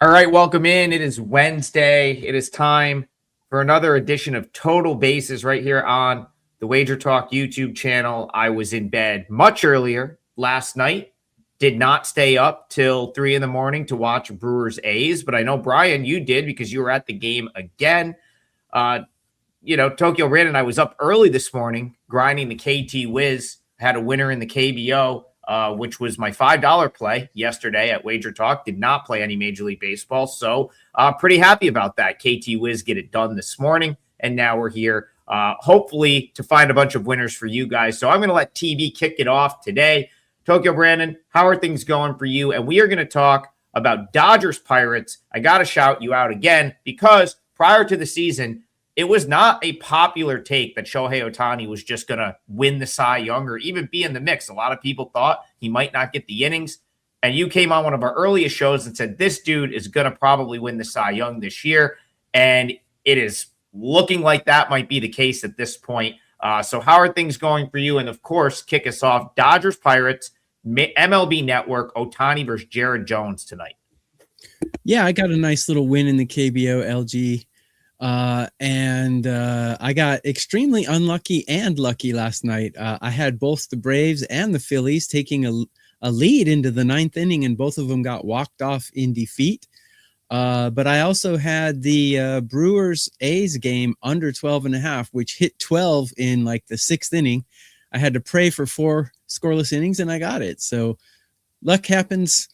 All right, welcome in. It is Wednesday. It is time for another edition of Total Bases right here on the WagerTalk YouTube channel. I was in bed much earlier last night. Did not stay up till 3 in the morning to watch Brewers A's, but I know, Brian, you did because you were at the game again. Uh, Tokyo Ran and I was up early this morning grinding the KT Wiz. Had a winner in the KBO, which was my $5 play yesterday at Wager Talk. Did not play any Major League Baseball, so pretty happy about that. KT Wiz get it done this morning, and now we're here, hopefully, to find a bunch of winners for you guys. So I'm going to let TV kick it off today. Tokyo Brandon, how are things going for you? And we are going to talk about Dodgers Pirates. I got to shout you out again because prior to the season, it was not a popular take that Shohei Ohtani was just going to win the Cy Young or even be in the mix. A lot of people thought he might not get the innings. And you came on one of our earliest shows and said, this dude is going to probably win the Cy Young this year. And it is looking like that might be the case at this point. So how are things going for you? And of course, kick us off, Dodgers Pirates, MLB Network, Ohtani versus Jared Jones tonight. Yeah, I got a nice little win in the KBO LG. And I got extremely unlucky and lucky last night. I had both the Braves and the Phillies taking a lead into the ninth inning, and both of them got walked off in defeat. But I also had the Brewers A's game under 12.5, which hit 12 in like the sixth inning. I had to pray for 4 scoreless innings, and I got it. So luck happens,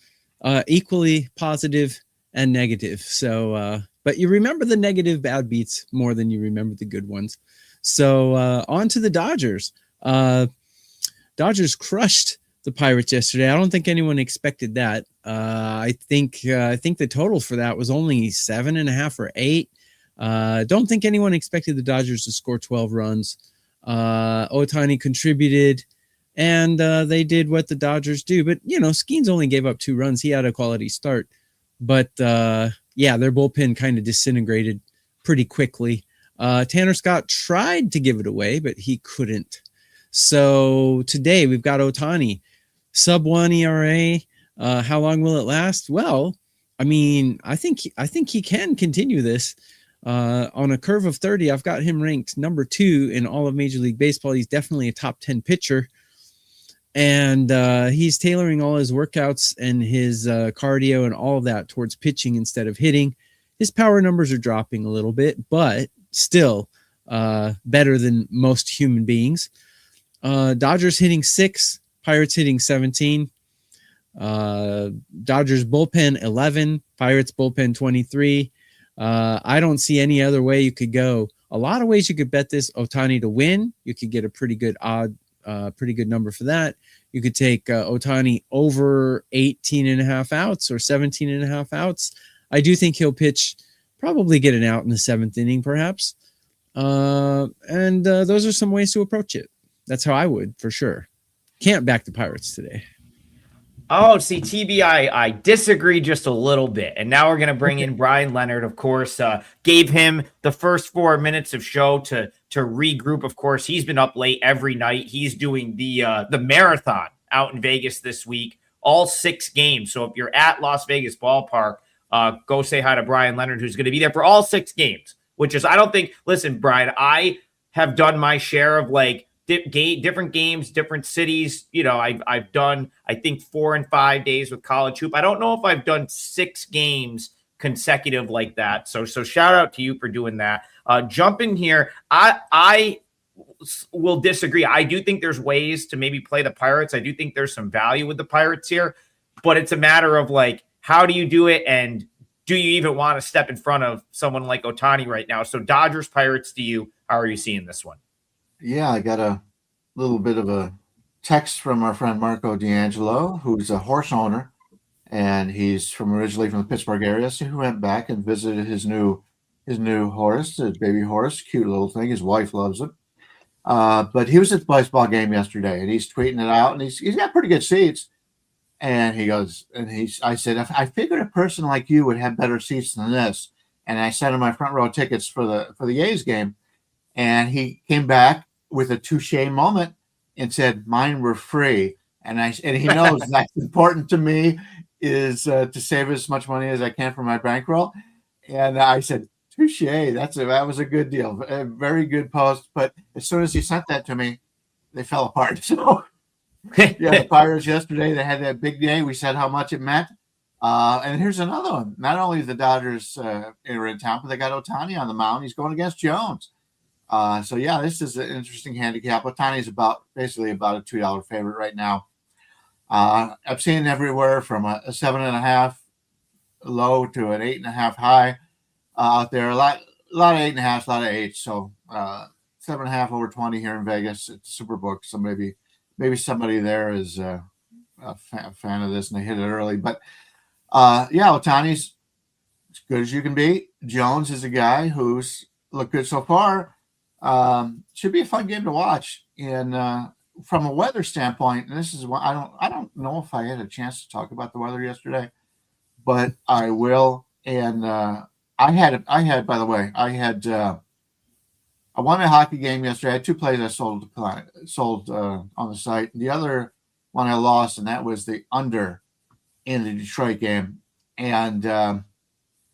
equally positive and negative. So, but you remember the negative bad beats more than you remember the good ones. So on to the Dodgers. Dodgers crushed the Pirates yesterday. I don't think anyone expected that. I think the total for that was only 7.5 or 8. Don't think anyone expected the Dodgers to score 12 runs. Ohtani contributed, and they did what the Dodgers do. But, Skeens only gave up 2 runs. He had a quality start. But, yeah, their bullpen kind of disintegrated pretty quickly. Tanner Scott tried to give it away, but he couldn't. So today we've got Ohtani, sub-1 ERA. How long will it last? Well, I think he can continue this. On a curve of 30, I've got him ranked number 2 in all of Major League Baseball. He's definitely a top 10 pitcher. And he's tailoring all his workouts and his cardio and all of that towards pitching instead of hitting. His power numbers are dropping a little bit, but still better than most human beings. Dodgers hitting 6, Pirates hitting 17. Dodgers bullpen 11, Pirates bullpen 23. I don't see any other way you could go. A lot of ways you could bet this Ohtani to win. You could get a pretty good odd. Pretty good number for that. You could take Ohtani over 18.5 outs or 17.5 outs. I do think he'll pitch, probably get an out in the 7th inning, perhaps. And those are some ways to approach it. That's how I would, for sure. Can't back the Pirates today. Oh, see, TB, I disagree just a little bit. And now we're going to bring in Bryan Leonard, of course. Gave him the first 4 minutes of show to regroup. Of course, he's been up late every night. He's doing the marathon out in Vegas this week, all 6 games. So if you're at Las Vegas Ballpark, go say hi to Bryan Leonard, who's going to be there for all 6 games, which is, I don't think, listen, Brian, I have done my share of different games, different cities. I've done, I think, 4 and 5 days with college hoop. I don't know if I've done 6 games consecutive like that. So shout out to you for doing that. Jump in here. I will disagree. I do think there's ways to maybe play the Pirates. I do think there's some value with the Pirates here, but it's a matter of how do you do it? And do you even want to step in front of someone like Ohtani right now? So Dodgers Pirates to you. How are you seeing this one? Yeah, I got a little bit of a text from our friend Marco D'Angelo, who's a horse owner, and he's originally from the Pittsburgh area. So he went back and visited his new horse, his baby horse, cute little thing. His wife loves it. But he was at the baseball game yesterday, and he's tweeting it out, and he's got pretty good seats. And he goes, I said, I figured a person like you would have better seats than this. And I sent him my front row tickets for the A's game. And he came back with a touche moment and said, mine were free. And he knows that's important to me. is to save as much money as I can for my bankroll. And I said, touche, that was a good deal. A very good post. But as soon as he sent that to me, they fell apart. So yeah, the Pirates yesterday, they had that big day. We said how much it meant. And here's another one. Not only the Dodgers are in town, but they got Ohtani on the mound. He's going against Jones. So yeah, this is an interesting handicap. Ohtani's basically about a $2 favorite right now. I've seen everywhere from a 7.5 low to an 8.5 high out there. A lot of 8.5, a lot of 8. So 7.5 over 20 here in Vegas. It's Superbook. So maybe somebody there is a fan of this and they hit it early. But yeah, Ohtani's as good as you can be. Jones is a guy who's looked good so far. Should be a fun game to watch. And from a weather standpoint, and this is what I don't know if I had a chance to talk about the weather yesterday, but I will. And I won a hockey game yesterday. I had 2 plays I sold on the site. The other one I lost, and that was the under in the Detroit game. And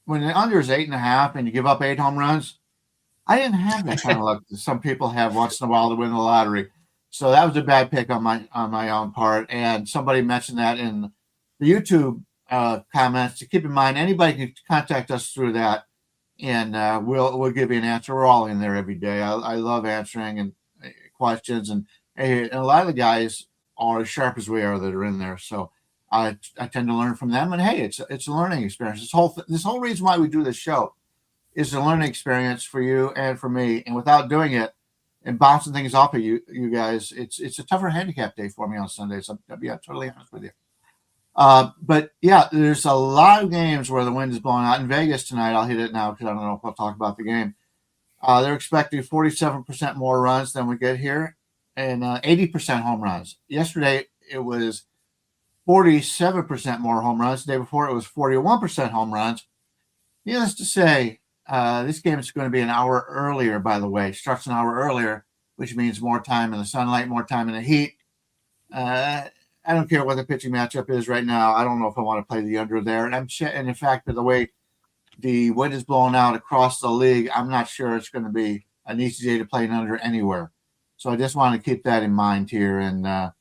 when the under is 8.5 and you give up 8 home runs, I didn't have that kind of luck that some people have once in a while to win the lottery. So that was a bad pick on my own part. And somebody mentioned that in the YouTube comments. To keep in mind, anybody can contact us through that, and we'll give you an answer. We're all in there every day. I love answering and questions, and a lot of the guys are as sharp as we are that are in there. So I tend to learn from them. And hey, it's a learning experience. This whole reason why we do this show is a learning experience for you and for me. And without doing it and bouncing things off of you guys, it's a tougher handicap day for me on Sundays. I'll be totally honest with you. But yeah, there's a lot of games where the wind is blowing out. In Vegas tonight, I'll hit it now because I don't know if I'll talk about the game. They're expecting 47% more runs than we get here and 80% home runs. Yesterday, it was 47% more home runs. The day before, it was 41% home runs. Needless to say, this game is going to be an hour earlier, by the way. Starts an hour earlier, which means more time in the sunlight, more time in the heat. I don't care what the pitching matchup is right now. I don't know if I want to play the under there. And in fact, by the way the wind is blowing out across the league, I'm not sure it's going to be an easy day to play an under anywhere. So I just want to keep that in mind here. And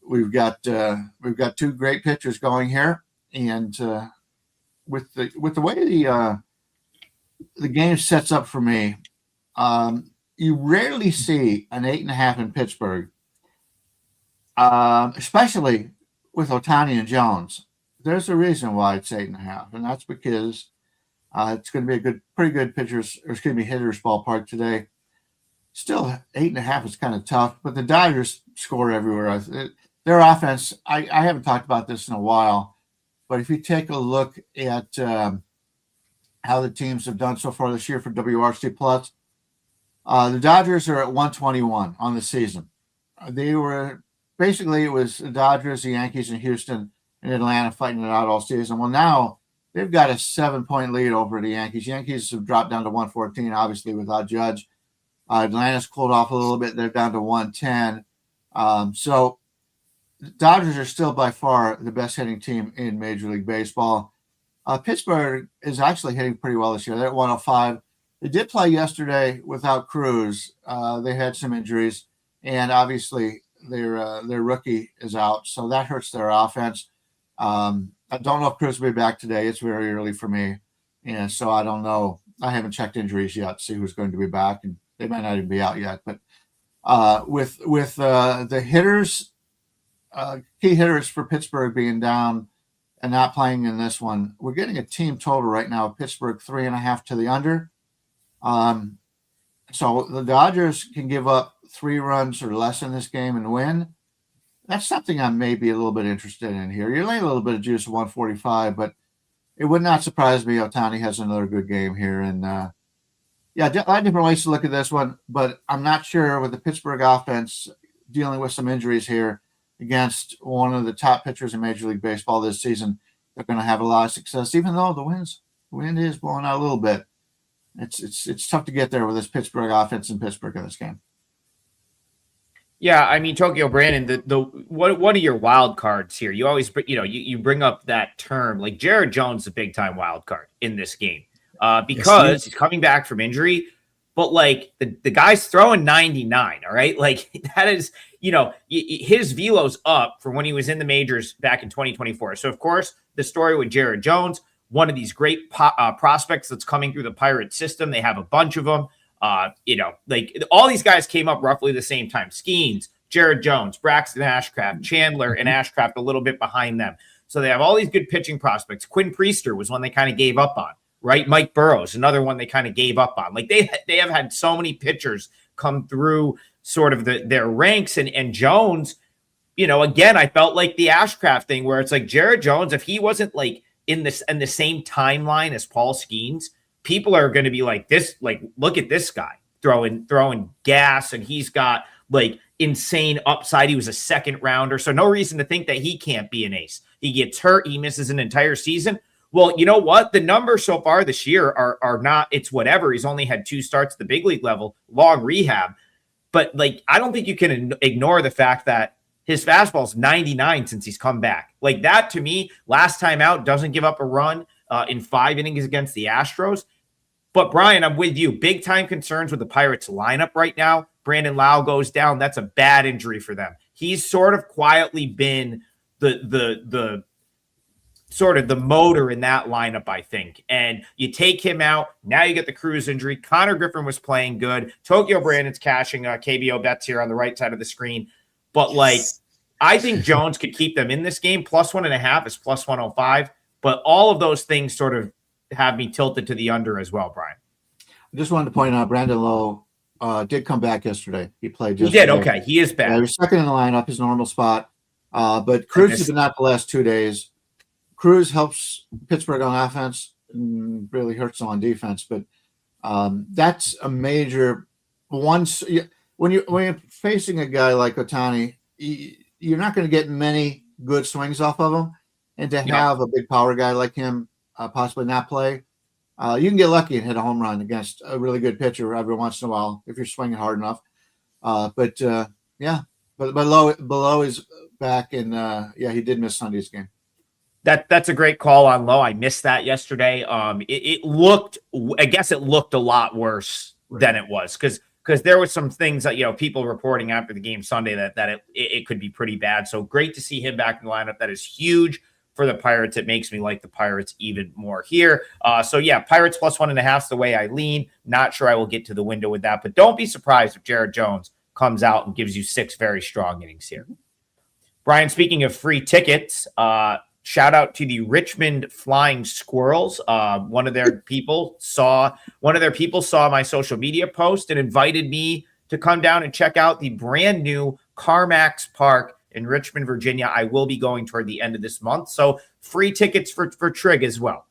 we've got 2 great pitchers going here, and with the way the game sets up for me, you rarely see an 8.5 in Pittsburgh, especially with Ohtani and Jones. There's a reason why it's 8.5, and that's because it's going to be a pretty good hitters ballpark today. Still, 8.5 is kind of tough, but the Dodgers score everywhere. Their offense, I haven't talked about this in a while, but if you take a look at how the teams have done so far this year for WRC Plus, the Dodgers are at 121 on the season. They were basically, it was the Dodgers, the Yankees, and Houston and Atlanta fighting it out all season. Well, now they've got a 7-point lead over the Yankees. Yankees have dropped down to 114, obviously, without Judge. Atlanta's cooled off a little bit. They're down to 110. So the Dodgers are still by far the best hitting team in Major League Baseball. Pittsburgh is actually hitting pretty well this year. They're at 105. They did play yesterday without Cruz. They had some injuries, and obviously their rookie is out, so that hurts their offense. I don't know if Cruz will be back today. It's very early for me, and so I don't know. I haven't checked injuries yet to see who's going to be back, and they might not even be out yet. But with the hitters, key hitters for Pittsburgh being down and not playing in this one, we're getting a team total right now of Pittsburgh 3.5 to the under. So the Dodgers can give up 3 runs or less in this game and win. That's something I may be a little bit interested in here. You're laying a little bit of juice at 145, but it would not surprise me if Ohtani has another good game here. And yeah, a lot of different ways to look at this one, but I'm not sure with the Pittsburgh offense dealing with some injuries here against one of the top pitchers in Major League Baseball this season, they're going to have a lot of success, even though the wind is blowing out a little bit. It's tough to get there with this Pittsburgh offense in Pittsburgh in this game. Yeah, I mean, Tokyo Brandon, one of your wild cards here. You always, you bring up that term. Like Jared Jones, a big time wild card in this game, because he's coming back from injury. But like the guy's throwing 99. All right, like that is, his velo's up from when he was in the majors back in 2024. So of course, the story with Jared Jones, one of these great prospects that's coming through the Pirates system. They have a bunch of them. Like all these guys came up roughly the same time. Skeens, Jared Jones, Braxton Ashcraft, Chandler, and Ashcraft a little bit behind them. So they have all these good pitching prospects. Quinn Priester was one they kind of gave up on, right? Mike Burrows, another one they kind of gave up on. Like they have had so many pitchers come through sort of their ranks, and Jones, again, I felt like the Ashcraft thing where it's like Jared Jones, if he wasn't like in the same timeline as Paul Skeens, people are going to be like this, like, look at this guy throwing gas, and he's got like insane upside. He was a second rounder. So no reason to think that he can't be an ace. He gets hurt. He misses an entire season. Well, you know what? The numbers so far this year are not, it's whatever. He's only had 2 starts at the big league level, long rehab. But like, I don't think you can ignore the fact that his fastball's 99 since he's come back. Like that to me, last time out, doesn't give up a run in 5 innings against the Astros. But Brian, I'm with you. Big time concerns with the Pirates lineup right now. Brandon Lau goes down. That's a bad injury for them. He's sort of quietly been the sort of the motor in that lineup, I think. And you take him out. Now you get the Cruz injury. Connor Griffin was playing good. Tokyo Brandon's cashing KBO bets here on the right side of the screen. But like, I think Jones could keep them in this game. +1.5 is +105. But all of those things sort of have me tilted to the under as well, Brian. I just wanted to point out Brandon Lowe did come back yesterday. He played yesterday. He did, okay. He is back. He was second in the lineup, his normal spot. But Cruz has been out the last 2 days. Cruz helps Pittsburgh on offense and really hurts them on defense. But that's a major one. When you're facing a guy like Ohtani, you're not going to get many good swings off of him. And to have a big power guy like him possibly not play, you can get lucky and hit a home run against a really good pitcher every once in a while if you're swinging hard enough. But Lowe is back, and he did miss Sunday's game. That's a great call on Lowe. I missed that yesterday. It looked a lot worse than it was because there was some things that people reporting after the game Sunday that it could be pretty bad. So great to see him back in the lineup. That is huge for the Pirates. It makes me like the Pirates even more here. Pirates +1.5 is the way I lean. Not sure I will get to the window with that, but don't be surprised if Jared Jones comes out and gives you 6 very strong innings here. Brian, speaking of free tickets, shout out to the Richmond Flying Squirrels. One of their people saw my social media post and invited me to come down and check out the brand new CarMax Park in Richmond, Virginia. I will be going toward the end of this month. So free tickets for Trig as well.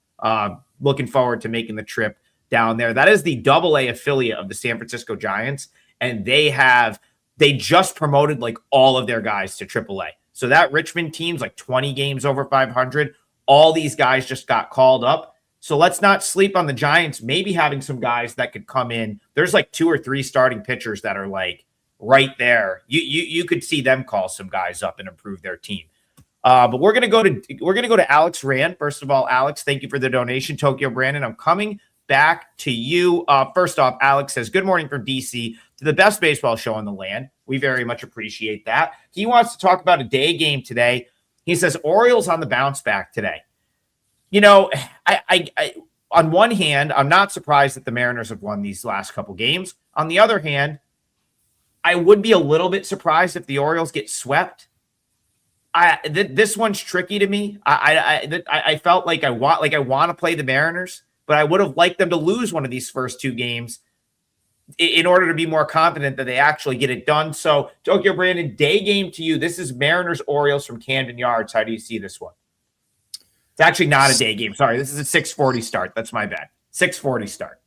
Looking forward to making the trip down there. That is the AA affiliate of the San Francisco Giants. And they just promoted like all of their guys to AAA. So that Richmond team's like 20 games over 500. All these guys just got called up. So let's not sleep on the Giants maybe having some guys that could come in. There's like 2 or 3 starting pitchers that are like right there. You could see them call some guys up and improve their team. But we're gonna go to Alex Rand. First of all, Alex, thank you for the donation. Tokyo Brandon, I'm coming back to you. First off, Alex says, good morning from DC to the best baseball show in the land. We very much appreciate that. He wants to talk about a day game today. He says Orioles on the bounce back today. I on one hand, I'm not surprised that the Mariners have won these last couple games. On the other hand, I would be a little bit surprised if the Orioles get swept. This one's tricky to me. I felt like I want to play the Mariners, but I would have liked them to lose one of these first 2 games in order to be more confident that they actually get it done. So, Tokyo Brandon, day game to you. This is Mariners-Orioles from Camden Yards. How do you see this one? It's actually not a day game. Sorry, this is a 6:40 start. That's my bad. 6:40 start.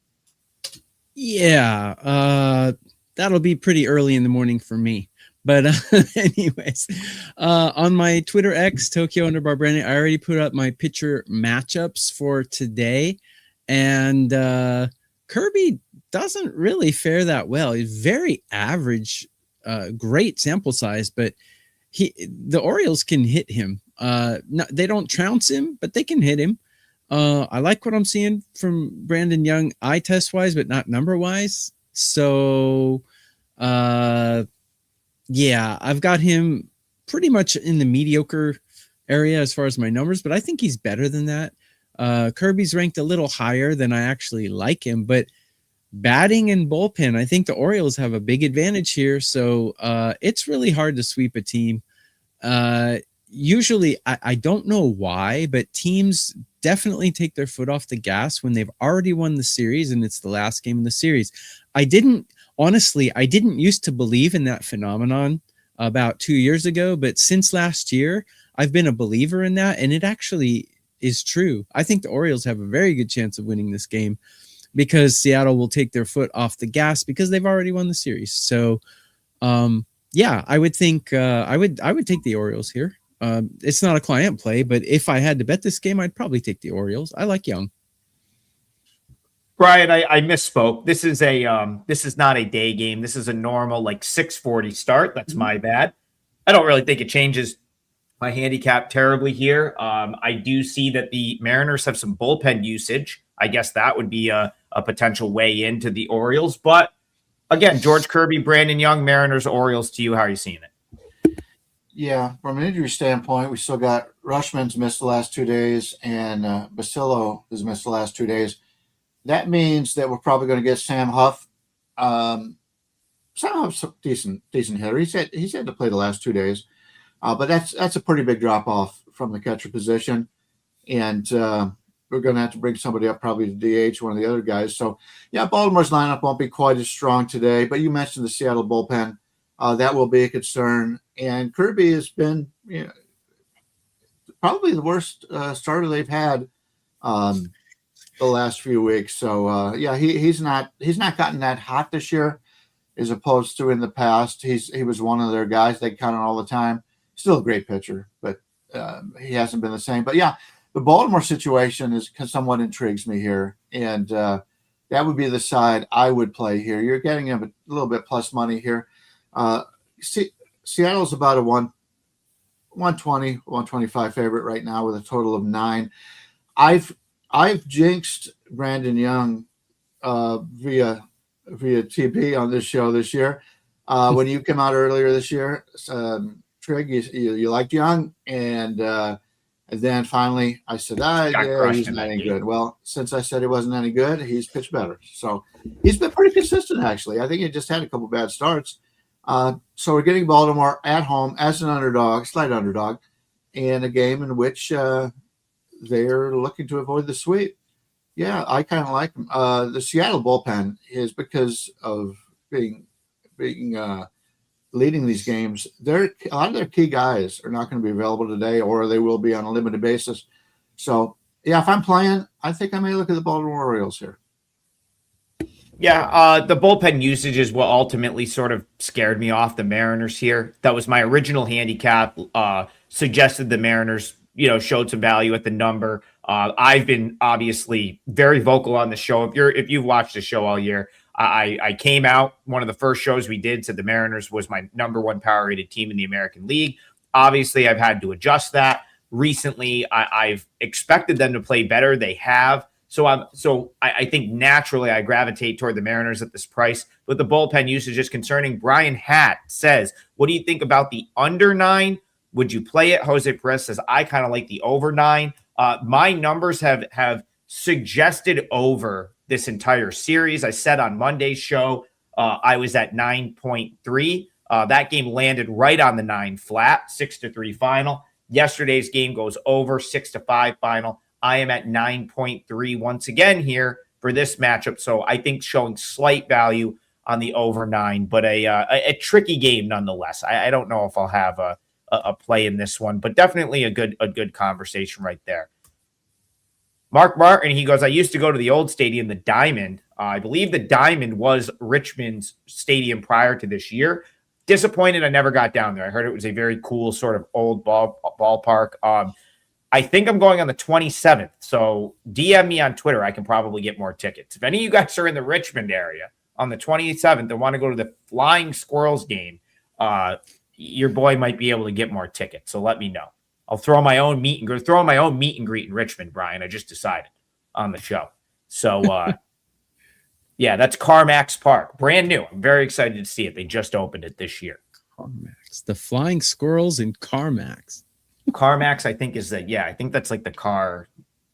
Yeah, that'll be pretty early in the morning for me. But anyways, on my Twitter X, Tokyo_Brandon, I already put up my pitcher matchups for today. And Kirby doesn't really fare that well. He's very average great sample size, but the Orioles can hit him. They don't trounce him, but they can hit him. I like what I'm seeing from Brandon Young eye test wise, but not number wise. So, yeah, I've got him pretty much in the mediocre area as far as my numbers, but I think he's better than that. Kirby's ranked a little higher than I actually like him, but batting and bullpen, I think the Orioles have a big advantage here. So it's really hard to sweep a team. Usually, I don't know why, but teams definitely take their foot off the gas when they've already won the series and it's the last game of the series. I didn't used to believe in that phenomenon about 2 years ago, but since last year, I've been a believer in that, and it actually is true. I think the Orioles have a very good chance of winning this game because Seattle will take their foot off the gas because they've already won the series. So, yeah, I would think I would take the Orioles here. It's not a client play, but if I had to bet this game, I'd probably take the Orioles. I like Young. Brian, I misspoke. This is not a day game. This is a normal 6:40 start. That's my bad. I don't really think it changes my handicap terribly here. I do see that the Mariners have some bullpen usage. I guess that would be a potential way into the Orioles. But again, George Kirby, Brandon Young, Mariners, Orioles to you. How are you seeing it? Yeah, from an injury standpoint, we still got Rushman's missed the last 2 days, and Basillo has missed the last 2 days. That means that we're probably going to get Sam Huff. Sam Huff's a decent hitter. He's had to play the last 2 days, but that's a pretty big drop off from the catcher position, and we're going to have to bring somebody up, probably to DH, one of the other guys. So, yeah, Baltimore's lineup won't be quite as strong today, but you mentioned the Seattle bullpen. That will be a concern. And Kirby has been probably the worst starter they've had the last few weeks. So, yeah, he's not gotten that hot this year as opposed to in the past. He was one of their guys they count on all the time. Still a great pitcher, but he hasn't been the same. But, yeah, the Baltimore situation somewhat intrigues me here. And that would be the side I would play here. You're getting him a little bit plus money here. Seattle's about a 120, 125 favorite right now with a total of 9. I've jinxed Brandon Young via TP on this show this year. When you came out earlier this year, Trig, you liked Young, and then finally I said, yeah, he's not any good. Well, since I said he wasn't any good, he's pitched better. So he's been pretty consistent, actually. I think he just had a couple bad starts. So we're getting Baltimore at home as an underdog, slight underdog, in a game in which they're looking to avoid the sweep. Yeah, I kind of like them. The Seattle bullpen is because of being leading these games. A lot of their key guys are not going to be available today, or they will be on a limited basis. So, yeah, if I'm playing, I think I may look at the Baltimore Orioles here. Yeah, the bullpen usage is what ultimately sort of scared me off the Mariners here. That was my original handicap. Suggested the Mariners, showed some value at the number. I've been obviously very vocal on the show. If you've watched the show all year, I came out, one of the first shows we did, said the Mariners was my number one power rated team in the American League. Obviously, I've had to adjust that. Recently, I've expected them to play better. They have. So I think naturally I gravitate toward the Mariners at this price, but the bullpen usage is concerning. Brian Hatt says, what do you think about the under 9? Would you play it? Jose Perez says, I kind of like the over 9. My numbers have suggested over this entire series. I said on Monday's show, I was at 9.3. That game landed right on the 9 flat, 6-3 final. Yesterday's game goes over, 6-5 final. I am at 9.3 once again here for this matchup. So I think showing slight value on the over 9, but a tricky game nonetheless. I don't know if I'll have a play in this one, but definitely a good conversation right there. Mark Martin, he goes, I used to go to the old stadium, the Diamond. I believe the Diamond was Richmond's stadium prior to this year. Disappointed I never got down there. I heard it was a very cool sort of old ballpark. I think I'm going on the 27th. So DM me on Twitter. I can probably get more tickets. If any of you guys are in the Richmond area on the 27th and want to go to the Flying Squirrels game, your boy might be able to get more tickets. So let me know. I'll throw my own meet and greet in Richmond, Brian. I just decided on the show. So yeah, that's CarMax Park, brand new. I'm very excited to see it. They just opened it this year. CarMax, the Flying Squirrels in CarMax. CarMax, I think I think that's like the car.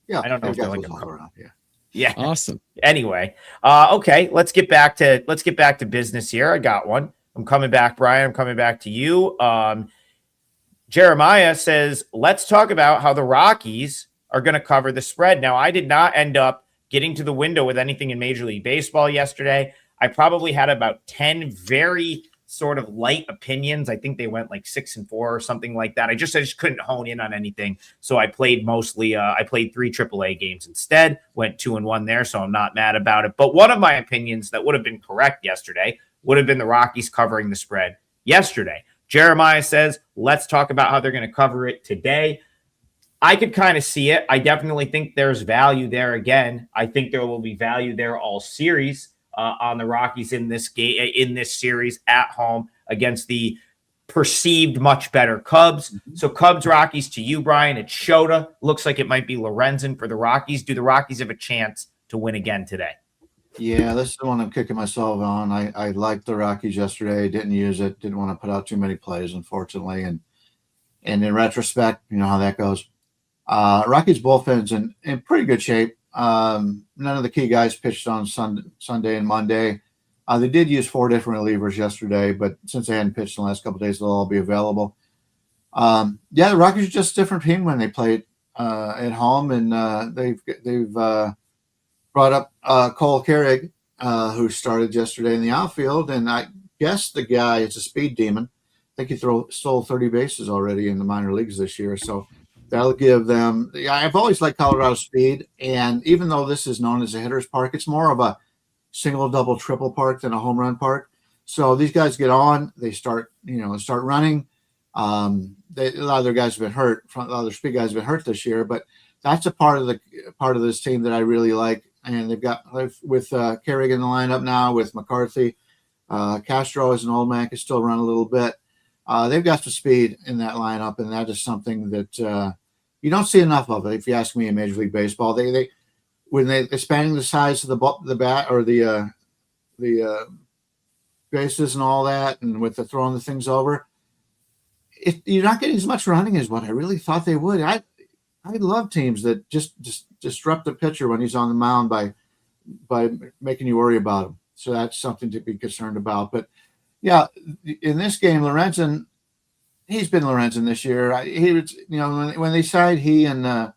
Yeah, I don't know if they're like a car car. around. Yeah. Yeah. Awesome. Anyway, okay, let's get back to business here. I got one. I'm coming back, Brian. I'm coming back to you. Jeremiah says, let's talk about how the Rockies are going to cover the spread. Now, I did not end up getting to the window with anything in Major League Baseball yesterday. I probably had about 10 very sort of light opinions. I think they went like 6-4 or something like that. I just couldn't hone in on anything. So I played mostly, I played 3 AAA games instead, went 2-1 there. So I'm not mad about it. But one of my opinions that would have been correct yesterday would have been the Rockies covering the spread yesterday. Jeremiah says, let's talk about how they're going to cover it today. I could kind of see it. I definitely think there's value there again. I think there will be value there all series on the Rockies in this game, in this series at home against the perceived much better Cubs. So Cubs, Rockies to you, Brian. It's Shota. Looks like it might be Lorenzen for the Rockies. Do the Rockies have a chance to win again today? Yeah, this is the one I'm kicking myself on. I liked the Rockies yesterday. Didn't use it. Didn't want to put out too many plays, unfortunately. And in retrospect, you know how that goes. Rockies bullpen's in pretty good shape. None of the key guys pitched on Sunday and Monday. They did use 4 different relievers yesterday, but since they hadn't pitched in the last couple of days, they'll all be available. The Rockies are just a different team when they play at home, and they've brought up Cole Carrig, who started yesterday in the outfield, and I guess the guy is a speed demon. I think he stole 30 bases already in the minor leagues this year, so that'll give them. I've always liked Colorado speed, and even though this is known as a hitter's park, it's more of a single, double, triple park than a home run park. So these guys get on, they start running. A lot of their guys have been hurt. A lot of their speed guys have been hurt this year, but that's a part of this team that I really like. And they've got with Carrig in the lineup now, with McCarthy, Castro as an old man can still run a little bit. They've got some speed in that lineup, and that is something that you don't see enough of it. If you ask me, in Major League Baseball, they when they're expanding the size of the bat or the bases and all that, and with the throwing the things over, you're not getting as much running as what I really thought they would. I love teams that just disrupt the pitcher when he's on the mound by making you worry about him. So that's something to be concerned about. But yeah, in this game, Lorenzen, he's been Lorenzen this year. He was, when they signed he and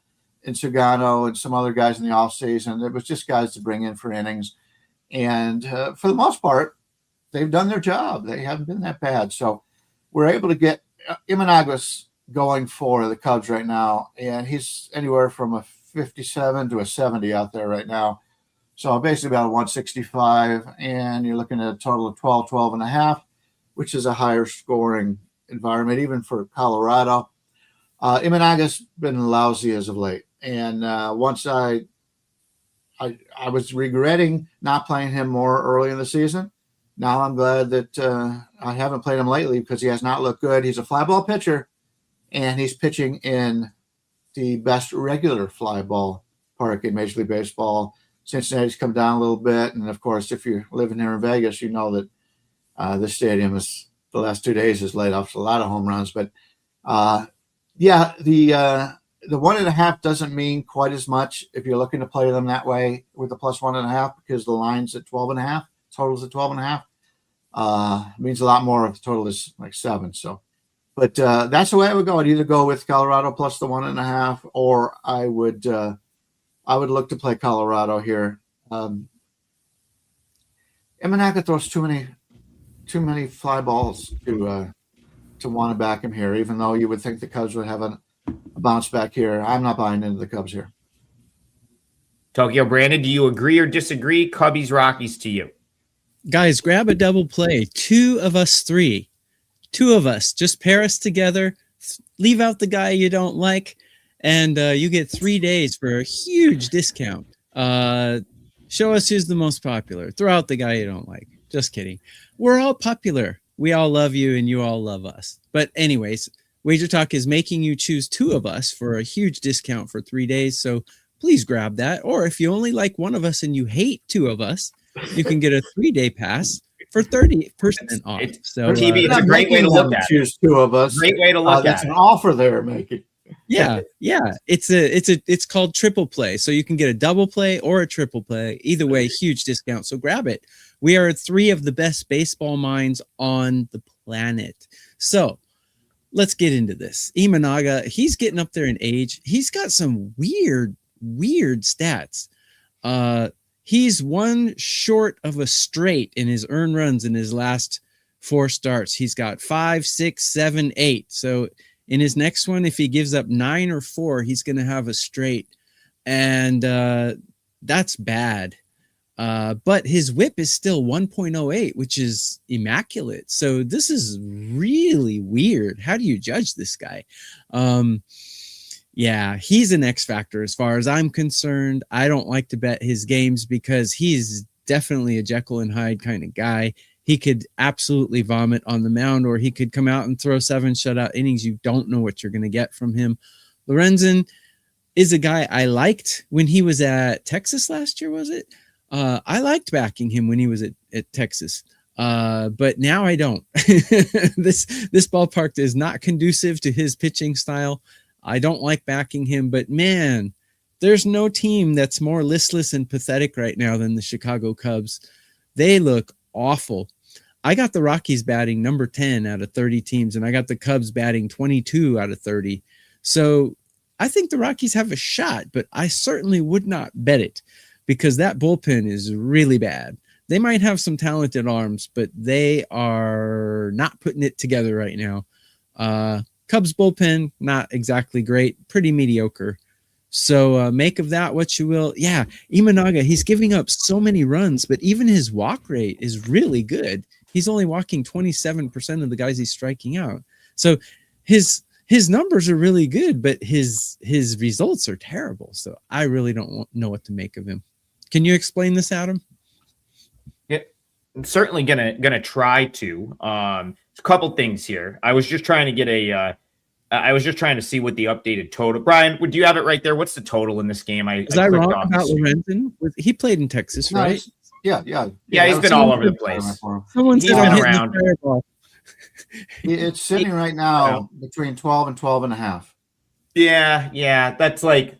Sagano and some other guys in the offseason, it was just guys to bring in for innings. And for the most part, they've done their job. They haven't been that bad. So we're able to get Imanaguas going for the Cubs right now, and he's anywhere from a 57 to a 70 out there right now. So basically about 165, and you're looking at a total of 12 and a half, which is a higher scoring environment, even for Colorado. Imanaga's been lousy as of late, and once I was regretting not playing him more early in the season. Now I'm glad that I haven't played him lately because he has not looked good. He's a fly ball pitcher, and he's pitching in the best regular fly ball park in Major League Baseball. Cincinnati's come down a little bit. And, of course, if you're living here in Vegas, you know that this stadium is the last 2 days has laid off a lot of home runs. But, the 1.5 doesn't mean quite as much if you're looking to play them that way with the plus 1.5 because the line's at 12.5. Total's at 12.5. Means a lot more if the total is like 7. So. But that's the way I would go. I'd either go with Colorado plus the 1.5, or I would look to play Colorado here. Imanaga throws too many fly balls to want to back him here. Even though you would think the Cubs would have a bounce back here, I'm not buying into the Cubs here. Tokyo Brandon, do you agree or disagree? Cubbies, Rockies to you. Guys, grab a double play. 2 of us 3. 2 of us, just pair us together, leave out the guy you don't like, and you get 3 days for a huge discount. Show us who's the most popular. Throw out the guy you don't like. Just kidding. We're all popular. We all love you and you all love us. But anyways, WagerTalk is making you choose 2 of us for a huge discount for 3 days. So please grab that. Or if you only like one of us and you hate 2 of us, you can get a 3-day pass for 30% off. So TV, it's a great way to look at it. Choose 2 of us. Great way to look at that's it. an offer they're making. Yeah. It's called triple play. So you can get a double play or a triple play. Either way, huge discount. So grab it. We are 3 of the best baseball minds on the planet. So let's get into this. Imanaga, he's getting up there in age. He's got some weird stats. He's 1 short of a straight in his earned runs in his last 4 starts. He's got 5, 6, 7, 8. So in his next one, if he gives up 9 or 4, he's going to have a straight. And that's bad. But his whip is still 1.08, which is immaculate. So this is really weird. How do you judge this guy? Yeah, he's an X factor as far as I'm concerned. I don't like to bet his games because he's definitely a Jekyll and Hyde kind of guy. He could absolutely vomit on the mound, or he could come out and throw 7 shutout innings. You don't know what you're going to get from him. Lorenzen is a guy I liked when he was at Texas last year, was it? I liked backing him when he was at Texas. But now I don't. This ballpark is not conducive to his pitching style. I don't like backing him, but man, there's no team that's more listless and pathetic right now than the Chicago Cubs. They look awful. I got the Rockies batting number 10 out of 30 teams, and I got the Cubs batting 22 out of 30. So I think the Rockies have a shot, but I certainly would not bet it because that bullpen is really bad. They might have some talented arms, but they are not putting it together right now. Cubs bullpen, not exactly great, pretty mediocre. So make of that what you will. Yeah, Imanaga, he's giving up so many runs, but even his walk rate is really good. He's only walking 27% of the guys he's striking out. So his numbers are really good, but his results are terrible. So I really don't know what to make of him. Can you explain this, Adam? Yeah, I'm certainly gonna try to. A couple things here. I was just trying to get I was just trying to see what the updated total. Brian, do you have it right there? What's the total in this game? Was I wrong about Lorenzen? He played in Texas, right? Yeah. He's been all over the place. Someone's been around. It's sitting right now between 12 and 12 and a half. Yeah. That's like,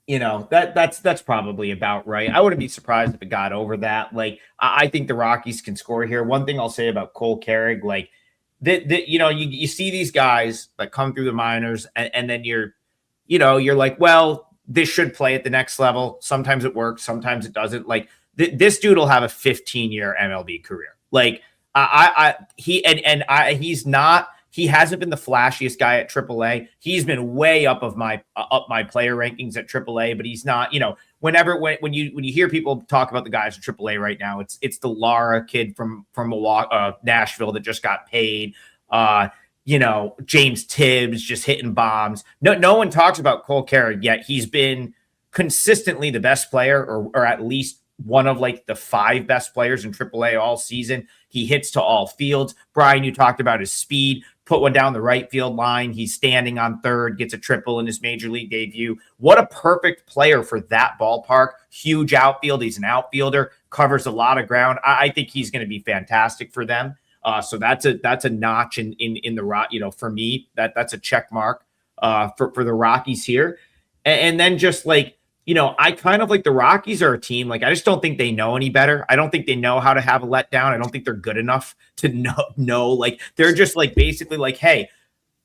that's probably about right. I wouldn't be surprised if it got over that. Like, I think the Rockies can score here. One thing I'll say about Cole Carrig, like, you see these guys that come through the minors, and then you're like, well, this should play at the next level. Sometimes it works, sometimes it doesn't. Like, this dude will have a 15-year MLB career. Like, he hasn't been the flashiest guy at AAA. He's been way up my player rankings at AAA, but he's not, when you hear people talk about the guys at AAA right now, it's the Lara kid from Milwaukee, Nashville that just got paid. James Tibbs just hitting bombs. No one talks about Cole Carrig yet. He's been consistently the best player, or at least one of like the 5 best players in AAA all season. He hits to all fields. Brian, you talked about his speed. Put one down the right field line. He's standing on third, gets a triple in his major league debut. What a perfect player for that ballpark. Huge outfield. He's an outfielder, covers a lot of ground. I think he's going to be fantastic for them. So that's a notch in the rock. For me, that's a check mark for the Rockies here. And then just like, I kind of like the Rockies are a team. Like, I just don't think they know any better. I don't think they know how to have a letdown. I don't think they're good enough to know. Like, they're just like basically like, hey,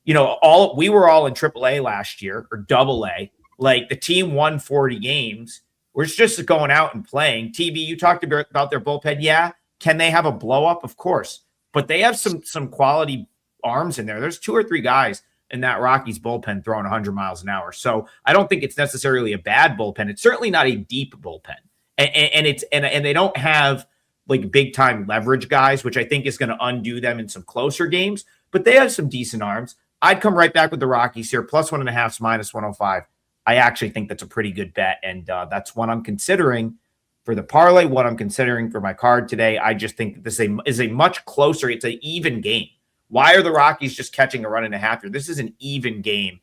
we were all in AAA last year or AA. Like, the team won 40 games. We're just going out and playing. TB, you talked about their bullpen. Yeah, can they have a blow up? Of course, but they have some quality arms in there. There's 2 or 3 guys in that Rockies bullpen throwing 100 miles an hour. So I don't think it's necessarily a bad bullpen. It's certainly not a deep bullpen. And they don't have like big time leverage guys, which I think is going to undo them in some closer games, but they have some decent arms. I'd come right back with the Rockies here. +1.5, -105. I actually think that's a pretty good bet. And that's one I'm considering. for the parlay, what I'm considering for my card today, I just think that this is a much closer. It's an even game. Why are the Rockies just catching a run and a half here? This is an even game.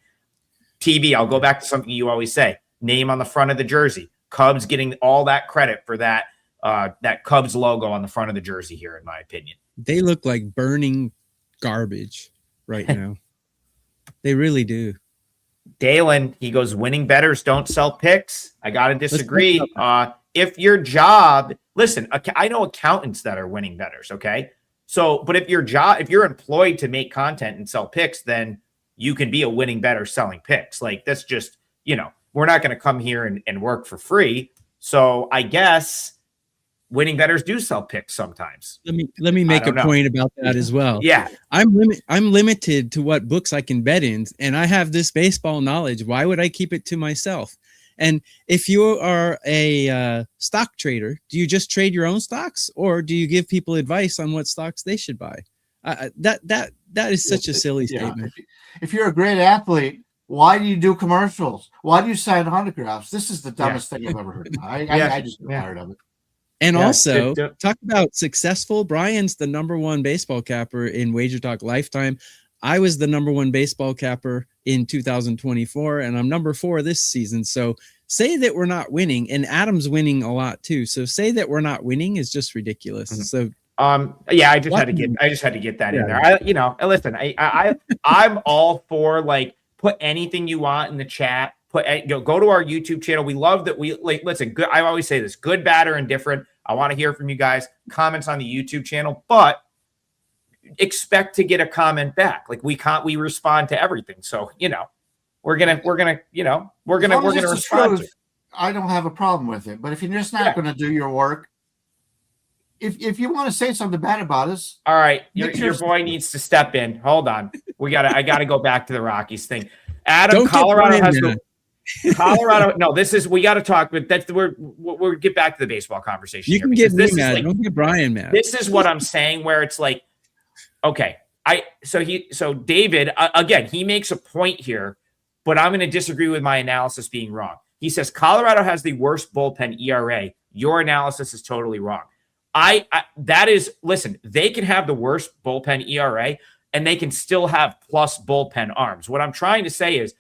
TB, I'll go back to something you always say. Name on the front of the jersey. Cubs getting all that credit for that Cubs logo on the front of the jersey here, in my opinion. They look like burning garbage right now. They really do. Dalen, he goes, winning bettors don't sell picks. I got to disagree. If your job, listen, I know accountants that are winning bettors, okay? So, but if you're employed to make content and sell picks, then you can be a winning bettor selling picks. Like, that's just, we're not going to come here and work for free. So I guess winning bettors do sell picks sometimes. Let me make a point about that as well. Yeah. I'm limited to what books I can bet in, and I have this baseball knowledge. Why would I keep it to myself? And if you are a stock trader, do you just trade your own stocks, or do you give people advice on what stocks they should buy? That is such a silly statement. If you're a great athlete, why do you do commercials? Why do you sign autographs? This is the dumbest thing I've ever heard. I just get tired of it. And also, talk about successful. Brian's the #1 baseball capper in WagerTalk lifetime. I was the #1 baseball capper in 2024, and I'm #4 this season. So say that we're not winning, and Adam's winning a lot too. So say that we're not winning is just ridiculous. Mm-hmm. So I just had to get that in there. Listen, I'm all for, like, put anything you want in the chat. Go to our YouTube channel. We love that listen, good. I always say this, good, bad, or indifferent. I want to hear from you guys. Comments on the YouTube channel, but expect to get a comment back. Like, we respond to everything. So, we're gonna respond to it. I don't have a problem with it, but if you're just not going to do your work, if you want to say something bad about us, all right, your boy needs to step in. Hold on, I gotta go back to the Rockies thing. Adam, Colorado has Colorado. No, we got to talk, but we'll get back to the baseball conversation. You can get me mad. Don't get Brian mad. This is what I'm saying, where it's like, okay, so David, again, he makes a point here, but I'm going to disagree with my analysis being wrong. He says Colorado has the worst bullpen ERA. Your analysis is totally wrong. Listen, they can have the worst bullpen ERA, and they can still have plus bullpen arms. What I'm trying to say is,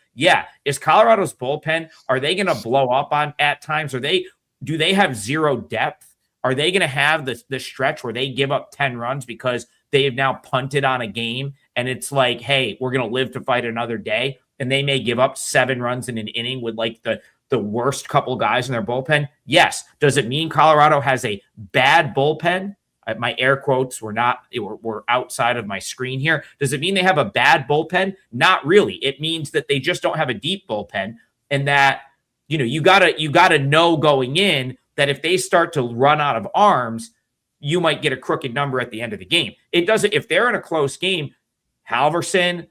is Colorado's bullpen, are they going to blow up at times? Do they have zero depth? Are they going to have the stretch where they give up 10 runs because they have now punted on a game, and it's like, hey, we're going to live to fight another day, and they may give up 7 runs in an inning with, like, the worst couple guys in their bullpen? Yes. Does it mean Colorado has a bad bullpen? My air quotes were outside of my screen here. Does it mean they have a bad bullpen? Not really. It means that they just don't have a deep bullpen, and that, you gotta know going in that if they start to run out of arms, you might get a crooked number at the end of the game. It doesn't. If they're in a close game, Halverson,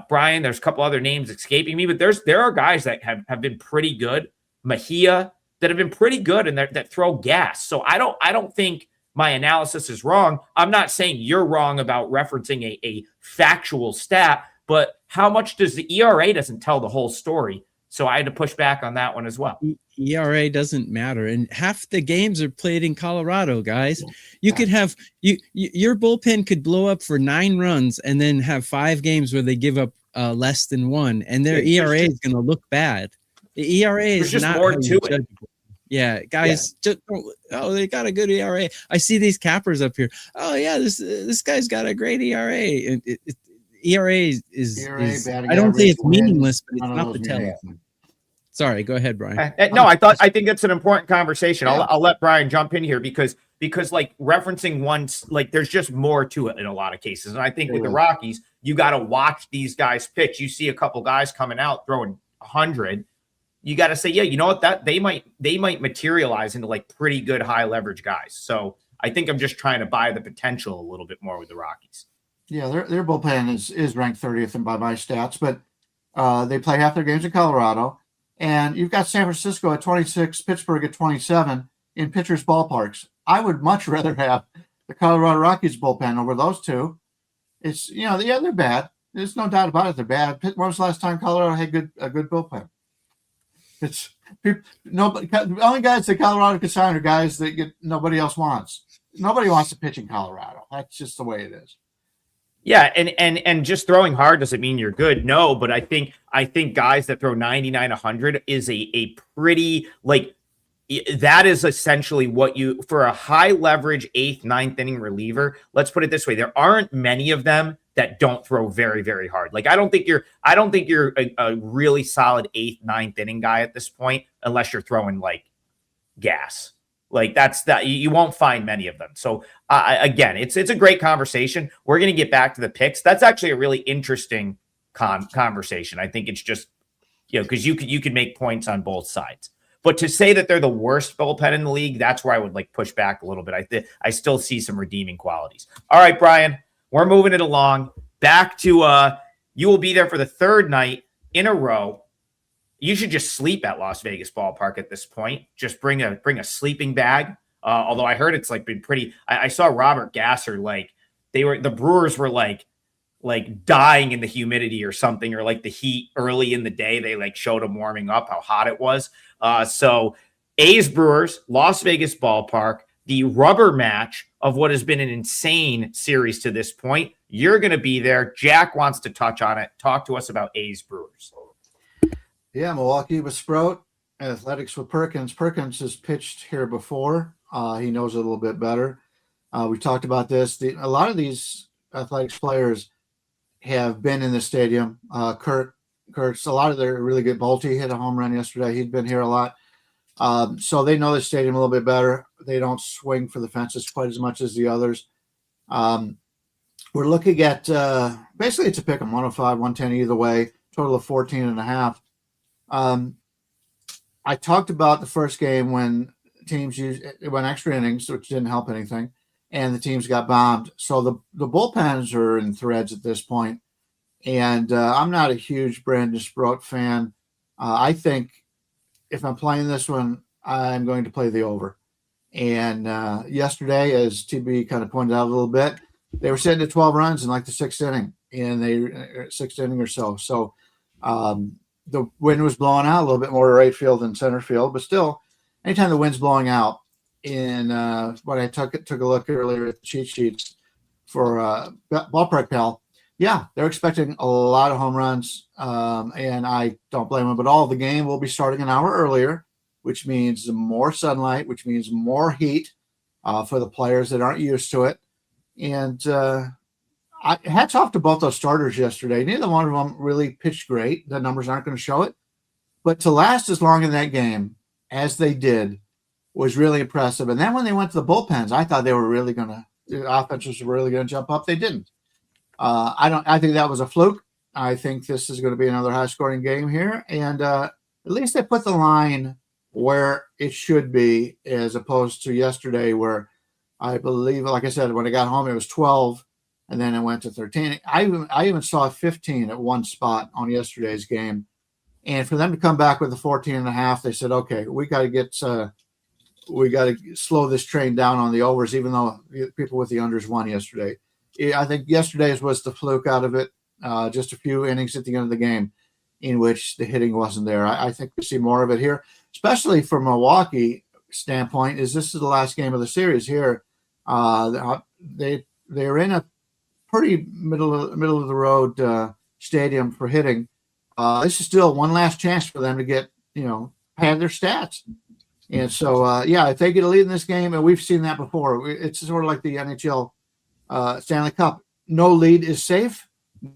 Brian, there's a couple other names escaping me, but there are guys that have been pretty good. Mejia, that have been pretty good and that throw gas. So I don't think my analysis is wrong. I'm not saying you're wrong about referencing a factual stat, but how much does the ERA doesn't tell the whole story? So I had to push back on that one as well. ERA doesn't matter, and half the games are played in Colorado, guys. You could have your bullpen could blow up for 9 runs and then have 5 games where they give up less than 1, and their ERA is going to look bad. The ERA is just not more to it. Yeah, guys, just they got a good ERA. I see these cappers up here. Oh yeah, this guy's got a great ERA. ERA is I don't say it's meaningless, but it's not the tell. Sorry, go ahead, Brian. No, I think it's an important conversation. I'll let Brian jump in here because like referencing once, like there's just more to it in a lot of cases. And I think with the Rockies, you got to watch these guys pitch. You see a couple guys coming out throwing 100. You got to say, yeah, you know what, that they might materialize into like pretty good high leverage guys. So I think I'm just trying to buy the potential a little bit more with the Rockies. Yeah, their bullpen is ranked 30th and by my stats, but they play half their games in Colorado, and you've got San Francisco at 26, Pittsburgh at 27 in pitchers' ballparks. I would much rather have the Colorado Rockies bullpen over those two. It's they're bad. There's no doubt about it. They're bad. When was the last time Colorado had a good bullpen? It's nobody. The only guys that Colorado can sign are guys that nobody else wants. Nobody wants to pitch in Colorado. That's just the way it is. Yeah, and just throwing hard doesn't mean you're good. No, but I think guys that throw 99, 100 is a pretty, like, that is essentially what you, for a high leverage 8th, 9th inning reliever. Let's put it this way: there aren't many of them that don't throw very, very hard. Like, I don't think you're a really solid 8th, 9th inning guy at this point, unless you're throwing like gas. Like, that's that you won't find many of them. So again, it's a great conversation. We're going to get back to the picks. That's actually a really interesting conversation. I think it's just, because you can make points on both sides. But to say that they're the worst bullpen in the league, that's where I would like push back a little bit. I still see some redeeming qualities. All right, Brian, we're moving it along. Back to you will be there for the 3rd night in a row. You should just sleep at Las Vegas ballpark at this point. Just bring a sleeping bag. Although I heard it's like been pretty. I saw Robert Gasser, like the Brewers were like dying in the humidity or something, or like the heat early in the day. They like showed them warming up how hot it was. So A's Brewers, Las Vegas ballpark, the rubber match of what has been an insane series to this point. You're going to be there. Jack wants to touch on it. Talk to us about A's Brewers. Yeah, Milwaukee with Sprout, Athletics with Perkins. Perkins has pitched here before. He knows it a little bit better. We talked about this. A lot of these Athletics players have been in the stadium. Kurtz, a lot of their really good. Bolte hit a home run yesterday. He'd been here a lot. So they know the stadium a little bit better. They don't swing for the fences quite as much as the others. We're looking at basically it's a pick 'em, 105, 110 either way, total of 14.5. I talked about the first game when teams went extra innings, which didn't help anything, and the teams got bombed. So the bullpens are in threads at this point. And I'm not a huge Brandon Sproat fan. I think if I'm playing this one, I'm going to play the over. And yesterday, as TB kind of pointed out a little bit, they were sitting at 12 runs in like the 6th inning, and sixth inning or so. So the wind was blowing out a little bit more to right field than center field, but still, anytime the wind's blowing out, in when I took a look earlier at the cheat sheets for Ballpark Pal, yeah, they're expecting a lot of home runs, and I don't blame them. But all of the game will be starting an hour earlier, which means more sunlight, which means more heat for the players that aren't used to it. And hats off to both those starters yesterday. Neither one of them really pitched great. The numbers aren't going to show it. But to last as long in that game as they did was really impressive. And then when they went to the bullpens, I thought the offenses were really going to jump up. They didn't. I think that was a fluke. I think this is going to be another high-scoring game here. And at least they put the line where it should be, as opposed to yesterday where I believe, like I said, when I got home, it was 12, and then it went to 13. I even saw 15 at one spot on yesterday's game. And for them to come back with a 14.5, they said, okay, we got to slow this train down on the overs, even though people with the unders won yesterday. I think yesterday's was the fluke out of it. Just a few innings at the end of the game in which the hitting wasn't there. I think we see more of it here, especially from Milwaukee standpoint, is this is the last game of the series here. They're in a pretty middle of the road stadium for hitting. This is still one last chance for them to get, pad their stats. And so, if they get a lead in this game, and we've seen that before, it's sort of like the NHL Stanley Cup. No lead is safe.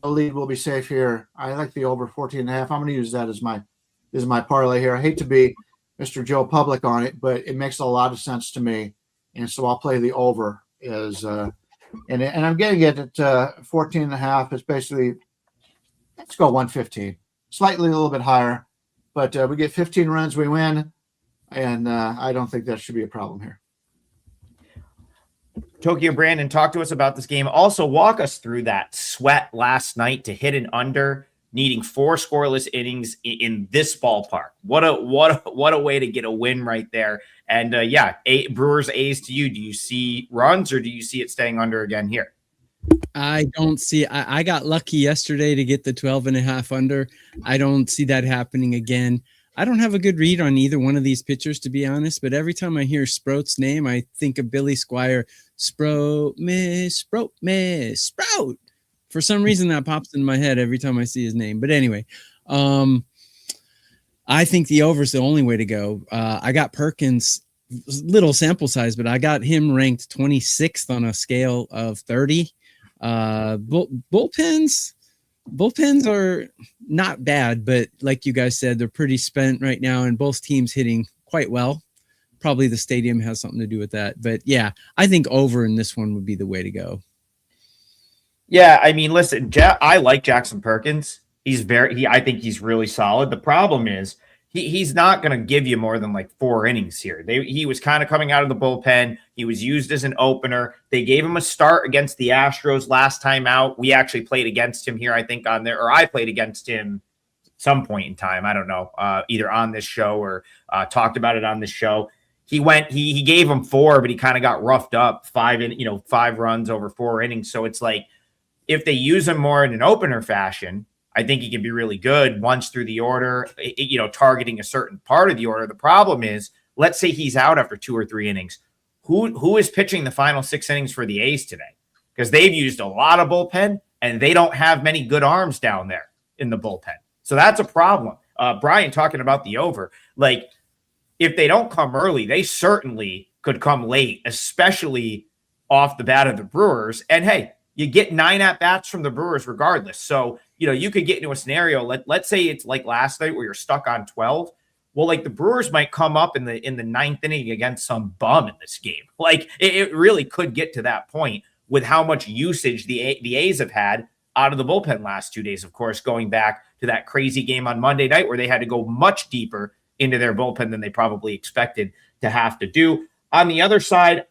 No lead will be safe here. I like the over 14.5. I'm going to use that as my parlay here. I hate to be Mr. Joe Public on it, but it makes a lot of sense to me. And so I'll play the over as and I'm getting it at 14.5. It's basically, let's go 115. Slightly a little bit higher, but we get 15 runs, we win. And I don't think that should be a problem here. Tokyo Brandon, talk to us about this game. Also, walk us through that sweat last night to hit an under, needing 4 scoreless innings in this ballpark. What a way to get a win right there. And Brewers A's to you. Do you see runs, or do you see it staying under again here? I don't see. I got lucky yesterday to get the 12.5 under. I don't see that happening again. I don't have a good read on either one of these pitchers, to be honest, but every time I hear Sprout's name, I think of Billy Squire. Sprout. For some reason, that pops in my head every time I see his name. But anyway, I think the over is the only way to go. I got Perkins, little sample size, but I got him ranked 26th on a scale of 30. Bullpens are not bad, but like you guys said, they're pretty spent right now, and both teams hitting quite well. Probably the stadium has something to do with that. But yeah, I think over in this one would be the way to go. Yeah, I mean, listen, I like Jackson Perkins. I think he's really solid. The problem is he's not going to give you more than like 4 innings here. He was kind of coming out of the bullpen. He was used as an opener. They gave him a start against the Astros last time out. We actually played against him here, I think, or I played against him some point in time. I don't know, either on this show or talked about it on this show. He gave him 4, but he kind of got roughed up 5 runs over 4 innings. So it's like, if they use him more in an opener fashion, I think he can be really good once through the order, targeting a certain part of the order. The problem is, let's say he's out after 2 or 3 innings. Who is pitching the final 6 innings for the A's today? Because they've used a lot of bullpen, and they don't have many good arms down there in the bullpen. So that's a problem. Brian, talking about the over, like, if they don't come early, they certainly could come late, especially off the bat of the Brewers. And hey, you get 9 at-bats from the Brewers regardless. So, you could get into a scenario, let's say it's like last night where you're stuck on 12. Well, like, the Brewers might come up in the 9th inning against some bum in this game. Like, it really could get to that point with how much usage the A's have had out of the bullpen last 2 days, of course, going back to that crazy game on Monday night where they had to go much deeper into their bullpen than they probably expected to have to do. On the other side,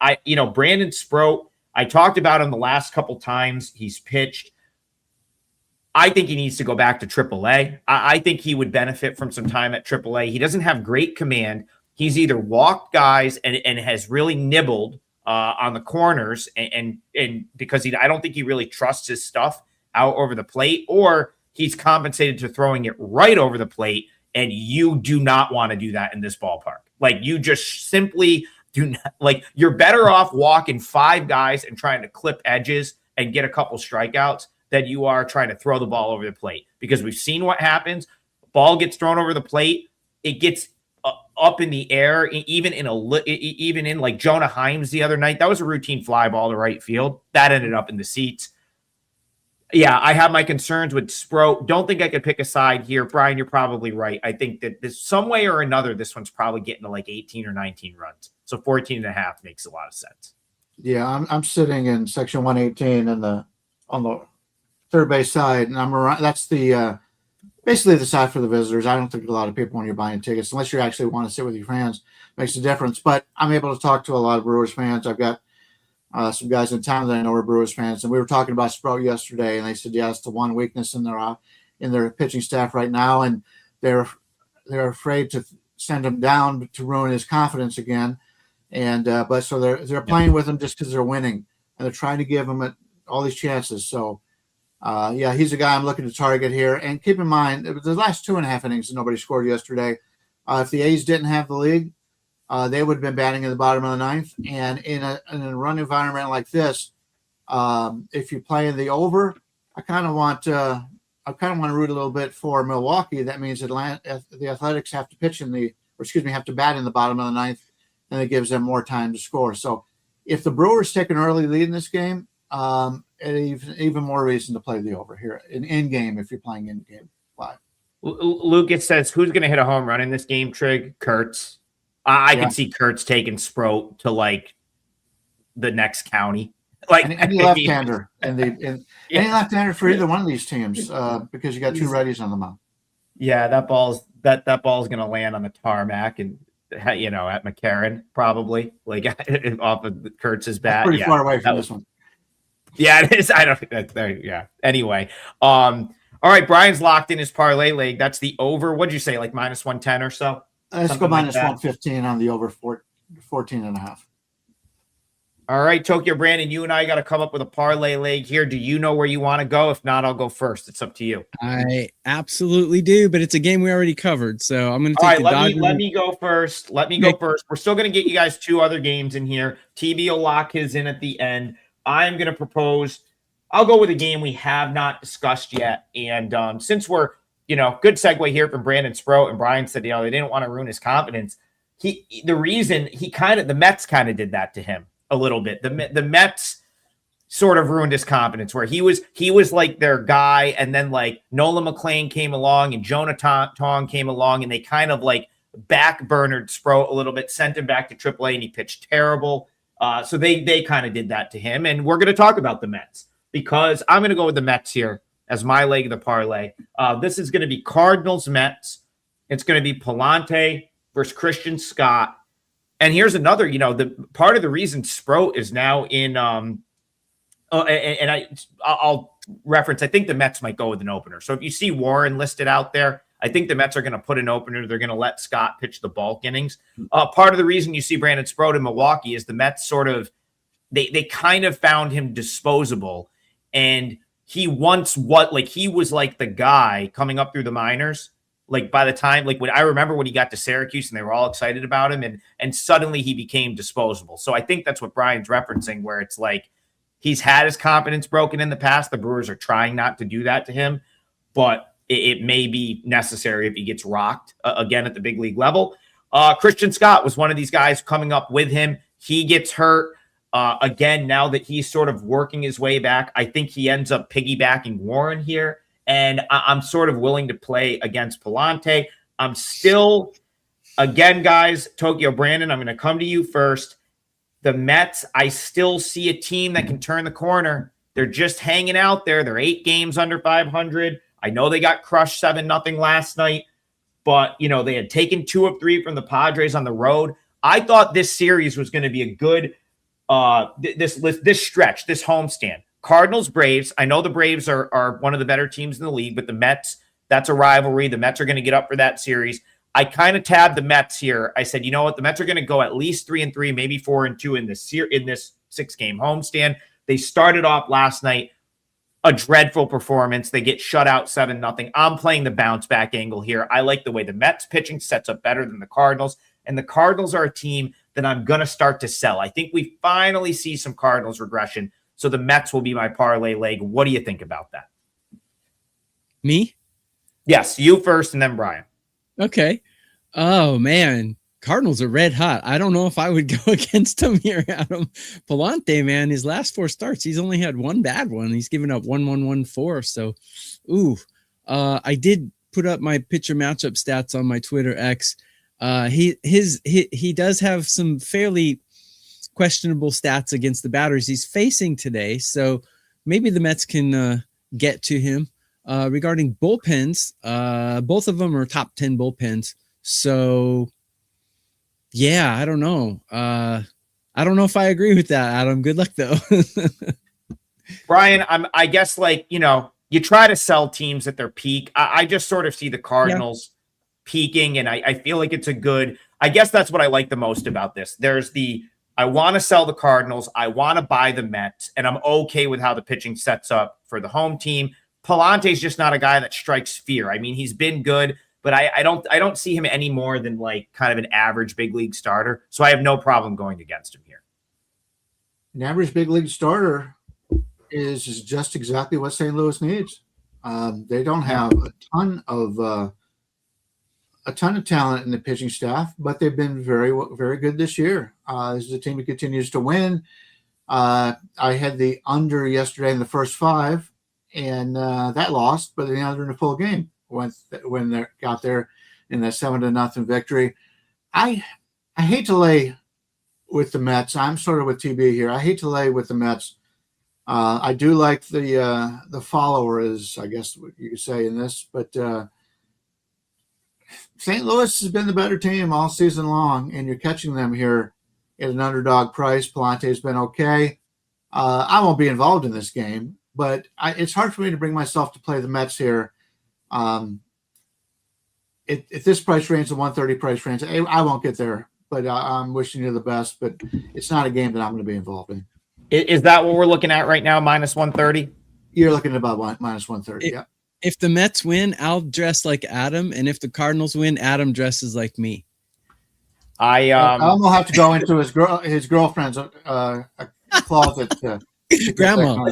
Brandon Sprout, I talked about him the last couple times he's pitched. I think he needs to go back to AAA. I think he would benefit from some time at AAA. He doesn't have great command. He's either walked guys and has really nibbled on the corners, and because I don't think he really trusts his stuff out over the plate, or he's compensated to throwing it right over the plate, and you do not want to do that in this ballpark. Like, you just simply do not. Like, you're better off walking 5 guys and trying to clip edges and get a couple strikeouts than you are trying to throw the ball over the plate, because we've seen what happens. Ball gets thrown over the plate. It gets up in the air, even in like Jonah Himes the other night. That was a routine fly ball to right field. That ended up in the seats. Yeah, I have my concerns with Sprout. Don't think I could pick a side here. Brian, you're probably right. I think that this, some way or another, this one's probably getting to like 18 or 19 runs. So 14.5 makes a lot of sense. Yeah, I'm sitting in section 118 on the third base side, and I'm around. That's the basically the side for the visitors. I don't think a lot of people, when you're buying tickets, unless you actually want to sit with your fans, makes a difference. But I'm able to talk to a lot of Brewers fans. I've got some guys in town that I know are Brewers fans, and we were talking about Sprout yesterday, and they said, yeah, it's the one weakness in their pitching staff right now, and they're afraid to send him down to ruin his confidence again. And but so they're playing with him just because they're winning, and they're trying to give him all these chances. So yeah, he's a guy I'm looking to target here. And keep in mind, the last 2.5 innings, nobody scored yesterday. If the A's didn't have the lead, they would have been batting in the bottom of the 9th. And in a run environment like this, if you play in the over, I kind of want to root a little bit for Milwaukee. That means the Athletics have to have to bat in the bottom of the 9th, and it gives them more time to score. So if the Brewers take an early lead in this game, even more reason to play the over here in game if you're playing in game live. Lucas says, who's going to hit a home run in this game, Trig? Kurtz. I can see Kurtz taking Sprout to like the next county. Like any left-hander any left-hander for either one of these teams, because you got 2 righties on the mound. Yeah, that ball's going to land on the tarmac and at McCarran probably, like off of Kurtz's bat. That's pretty far away from this one. Yeah, it is. I don't think that. Yeah. Anyway, all right. Brian's locked in his parlay leg. That's the over. What'd you say? Like minus 110 or so? Let's go minus 115 on the over 14.5. All right, Tokyo Brandon, you and I got to come up with a parlay leg here. Do you know where you want to go? If not, I'll go first. It's up to you. I absolutely do, but it's a game we already covered, so I'm going to All take right, the Dodgers. let me go first. Let me go first. We're still going to get you guys 2 other games in here. TB will lock his in at the end. I'm going to propose. I'll go with a game we have not discussed yet, and since we're good segue here from Brandon Sproat, and Brian said they didn't want to ruin his confidence. The Mets kind of did that to him a little bit. The Mets sort of ruined his confidence, where he was like their guy, and then like Nolan McLean came along and Jonah Tong came along, and they kind of like backburnered Sproat a little bit, sent him back to AAA, and he pitched terrible. So they kind of did that to him, and we're going to talk about the Mets because I'm going to go with the Mets here as my leg of the parlay. This is going to be Cardinals Mets. It's going to be Palante versus Christian Scott. And here's another, the part of the reason Sproat is now in, I'll reference, I think the Mets might go with an opener. So if you see Warren listed out there, I think the Mets are going to put an opener. They're going to let Scott pitch the bulk innings. Part of the reason you see Brandon Sproat in Milwaukee is the Mets sort of, they kind of found him disposable. And he he was like the guy coming up through the minors. Like by the time, like when I remember when he got to Syracuse and they were all excited about him, and suddenly he became disposable. So I think that's what Brian's referencing, where it's like he's had his confidence broken in the past. The Brewers are trying not to do that to him, but it may be necessary if he gets rocked again at the big league level. Christian Scott was one of these guys coming up with him. He gets hurt. Again, now that he's sort of working his way back, I think he ends up piggybacking Warren here. And I'm sort of willing to play against Palante. I'm still, again, guys, Tokyo Brandon, I'm going to come to you first. The Mets, I still see a team that can turn the corner. They're just hanging out there. They're 8 games under 500. I know they got crushed 7-0 last night, but, they had taken 2 of 3 from the Padres on the road. I thought this series was going to be a good, this stretch, this homestand. Cardinals, Braves. I know the Braves are one of the better teams in the league, but the Mets, that's a rivalry. The Mets are going to get up for that series. I kind of tabbed the Mets here. I said, you know what? The Mets are going to go at least 3-3, maybe 4-2 in this 6-game homestand. They started off last night, a dreadful performance. They get shut out 7-0. I'm playing the bounce back angle here. I like the way the Mets pitching sets up better than the Cardinals, and the Cardinals are a team that I'm going to start to sell. I think we finally see some Cardinals regression. So the Mets will be my parlay leg. What do you think about that? Me? Yes, you first and then Brian. Okay. Oh, man. Cardinals are red hot. I don't know if I would go against them here, Adam. Palante, man, his last 4 starts, he's only had 1 bad one. He's given up 1-1-1-4. So, I did put up my pitcher matchup stats on my Twitter X. He does have some fairly questionable stats against the batters he's facing today. So maybe the Mets can get to him. Regarding bullpens, both of them are top 10 bullpens. So yeah, I don't know. I don't know if I agree with that, Adam. Good luck though. Brian, I guess you try to sell teams at their peak. I just sort of see the Cardinals peaking, and I feel like it's I guess that's what I like the most about this. I want to sell the Cardinals. I want to buy the Mets, and I'm okay with how the pitching sets up for the home team. Palante's just not a guy that strikes fear. I mean, he's been good, but I don't see him any more than like kind of an average big league starter. So I have no problem going against him here. An average big league starter is just exactly what St. Louis needs. They don't have a ton of talent in the pitching staff, but they've been very, very good this year. This is a team that continues to win. I had the under yesterday in the first 5, and that lost, but the under in a full game when they got there in that 7-0 victory. I hate to lay with the Mets. I'm sort of with TB here. I hate to lay with the Mets. I do like the follower, is I guess what you could say in this, but St. Louis has been the better team all season long, and you're catching them here at an underdog price. Palante's been okay. I won't be involved in this game, but it's hard for me to bring myself to play the Mets here. If this price range, the 130 price range, I won't get there but I'm wishing you the best. But it's not a game that I'm going to be involved in. Is that what we're looking at right now? Minus 130? You're looking at about minus 130. Yeah. If the Mets win, I'll dress like Adam, and if the Cardinals win, Adam dresses like me. I'm gonna have to go into his girlfriend's closet. Grandma.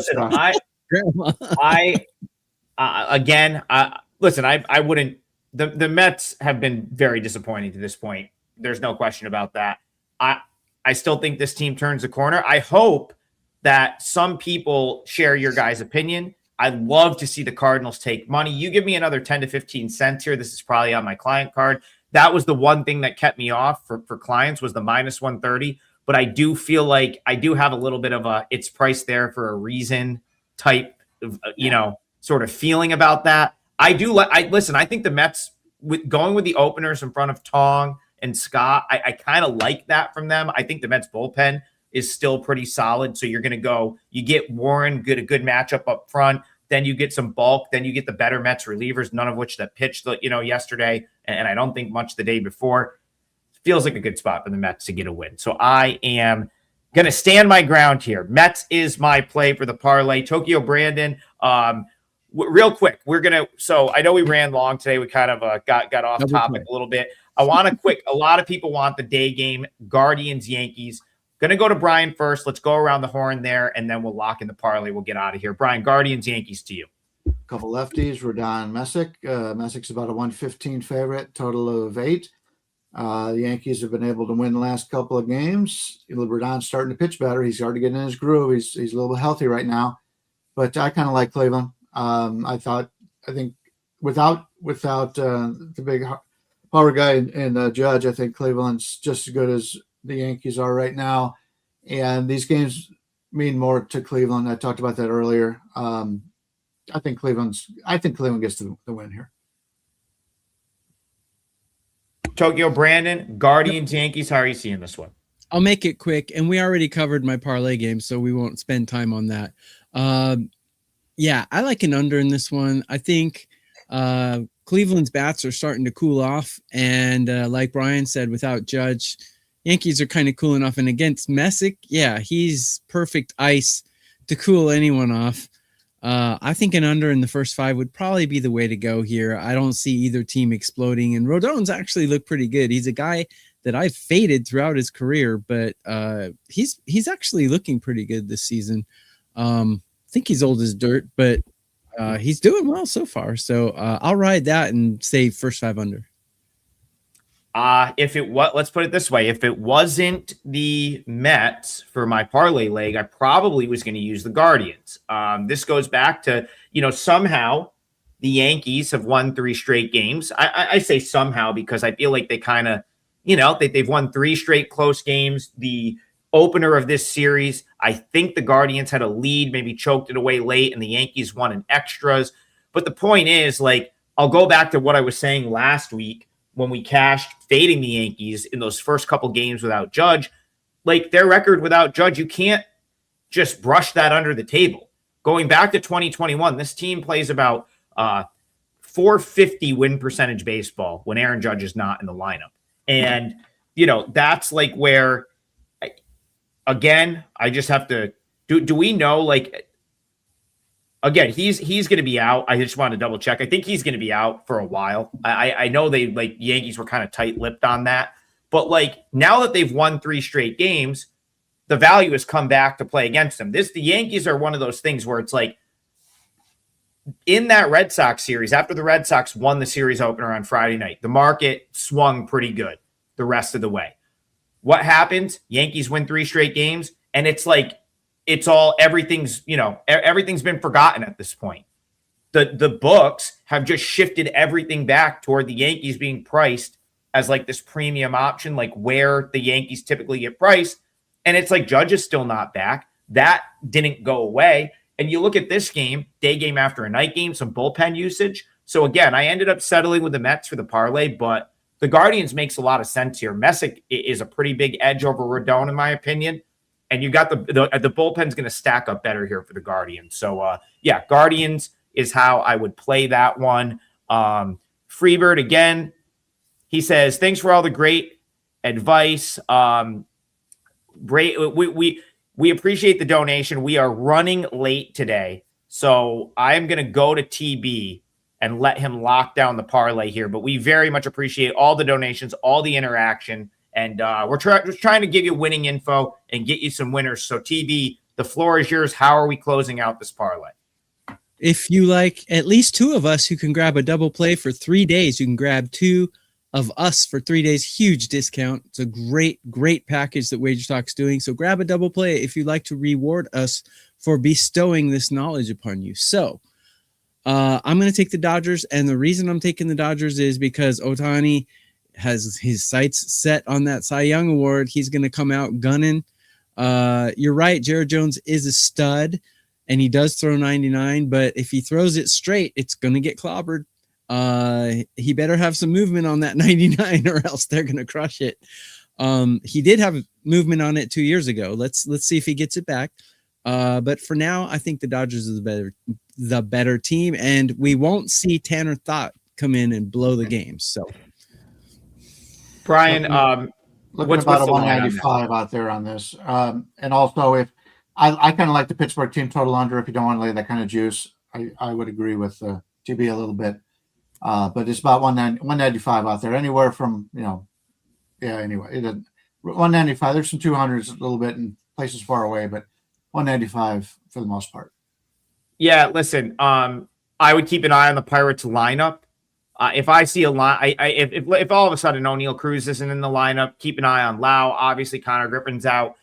Listen, I wouldn't. The Mets have been very disappointing to this point. There's no question about that. I still think this team turns the corner. I hope that some people share your guys' opinion. I'd love to see the Cardinals take money. You give me another 10 to 15 cents here. This is probably on my client card. That was the one thing that kept me off for clients was the minus 130. But I do feel like I do have a little bit of a it's priced there for a reason type of, sort of feeling about that. Listen, I think the Mets going with the openers in front of Tong and Scott, I kind of like that from them. I think the Mets bullpen is still pretty solid. So you're going to you get Warren, a good matchup up front. Then you get some bulk. Then you get the better Mets relievers, none of which that pitched, yesterday. And I don't think much the day before. Feels like a good spot for the Mets to get a win. So I am going to stand my ground here. Mets is my play for the parlay. Tokyo Brandon, real quick, so I know we ran long today. We kind of got off topic a little bit. I want a lot of people want the day game, Guardians, Yankees. Going to go to Brian first. Let's go around the horn there, and then we'll lock in the parlay. We'll get out of here. Brian, Guardians, Yankees to you. A couple lefties, Rodon, Messick. Messick's about a 115 favorite, total of 8. The Yankees have been able to win the last couple of games. Rodon's starting to pitch better. He's starting to get in his groove. He's a little bit healthy right now. But I kind of like Cleveland. I think without the big power guy and Judge, I think Cleveland's just as good as the Yankees are right now. And these games mean more to Cleveland. I talked about that earlier. I think Cleveland gets the win here. Tokyo Brandon, Guardians, Yankees. How are you seeing this one? I'll make it quick, and we already covered my parlay game, so we won't spend time on that. Yeah, I like an under in this one. I think Cleveland's bats are starting to cool off, and like Brian said, without Judge, Yankees are kind of cooling off. And against Messick, yeah, he's perfect ice to cool anyone off. I think an under in the first 5 would probably be the way to go here. I don't see either team exploding, and Rodon's actually looked pretty good. He's a guy that I've faded throughout his career, but he's actually looking pretty good this season. I think he's old as dirt, but he's doing well so far. So I'll ride that and say first 5 under. Let's put it this way. If it wasn't the Mets for my parlay leg, I probably was going to use the Guardians. This goes back to, somehow the Yankees have won 3 straight games. I say somehow because I feel like they kind of, they've won 3 straight close games. The opener of this series, I think the Guardians had a lead, maybe choked it away late, and the Yankees won in extras. But the point is, I'll go back to what I was saying last week when we cashed fading the Yankees in those first couple games without Judge. Their record without Judge, you can't just brush that under the table. Going back to 2021, this team plays about 450 win percentage baseball when Aaron Judge is not in the lineup. And, that's where, again, I just have to do we know, again, he's going to be out. I just want to double check. I think he's going to be out for a while. I know they Yankees were kind of tight-lipped on that, but now that they've won 3 straight games, the value has come back to play against them. The Yankees are one of those things where it's in that Red Sox series, after the Red Sox won the series opener on Friday night, the market swung pretty good the rest of the way. What happens? Yankees win 3 straight games, and it's everything's been forgotten at this point. The books have just shifted everything back toward the Yankees being priced as this premium option, where the Yankees typically get priced. And it's Judge is still not back. That didn't go away. And you look at this game, day game after a night game, some bullpen usage. So again, I ended up settling with the Mets for the parlay, but the Guardians makes a lot of sense here. Messick is a pretty big edge over Rodon, in my opinion. And you got the bullpen's going to stack up better here for the Guardians. So, Guardians is how I would play that one. Freebird, again, he says, thanks for all the great advice. We appreciate the donation. We are running late today, so I'm going to go to TB and let him lock down the parlay here. But we very much appreciate all the donations, all the interaction, and we're trying to give you winning info and get you some winners. So TB, the floor is yours. How are we closing out this parlay? If you like at least two of us who can grab a double play for 3 days, you can grab two of us for 3 days. Huge discount. It's a great package that WagerTalk's doing. So grab a double play if you'd like to reward us for bestowing this knowledge upon you. So I'm going to take the Dodgers, and the reason I'm taking the Dodgers is because Ohtani has his sights set on that Cy Young Award. He's going to come out gunning. You're right, Jared Jones is a stud, and he does throw 99, but if he throws it straight, it's going to get clobbered. He better have some movement on that 99 or else they're going to crush it. He did have movement on it 2 years ago. Let's see if he gets it back. But for now, I think the Dodgers are the better team, and we won't see Tanner Thott come in and blow the game. So, Brian, looking about a 195 out there on this, and also if I kind of like the Pittsburgh team total under. If you don't want to lay that kind of juice, I would agree with TB a little bit, but it's about 195 out there. Anywhere from anyway, it doesn't 195. There's some 200s a little bit in places far away, but 195 for the most part. Yeah, listen, I would keep an eye on the Pirates lineup. If I see a line, if all of a sudden O'Neal Cruz isn't in the lineup, keep an eye on Lau. Obviously, Connor Griffin's out.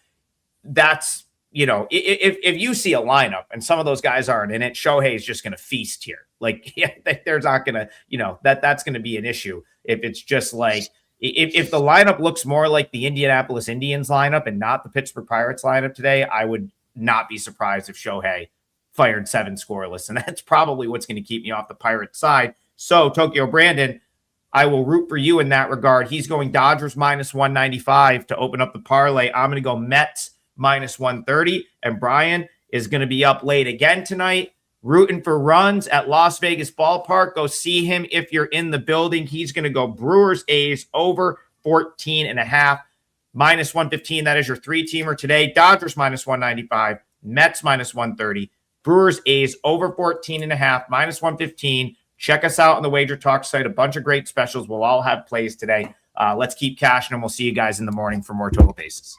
That's, if you see a lineup and some of those guys aren't in it, Shohei is just going to feast here. Like, there's not going to, that's going to be an issue. If it's just like, if the lineup looks more like the Indianapolis Indians lineup and not the Pittsburgh Pirates lineup today, I would not be surprised if Shohei fired 7 scoreless. And that's probably what's going to keep me off the Pirates side. So, Tokyo Brandon, I will root for you in that regard. He's going Dodgers minus 195 to open up the parlay. I'm going to go Mets minus 130. And Brian is going to be up late again tonight, rooting for runs at Las Vegas Ballpark. Go see him if you're in the building. He's going to go Brewers A's over 14.5. Minus 115. That is your 3-teamer today. Dodgers minus 195. Mets minus 130. Brewers A's over 14.5. Minus 115. Check us out on the WagerTalk site. A bunch of great specials. We'll all have plays today. Let's keep cashing, and we'll see you guys in the morning for more total bases.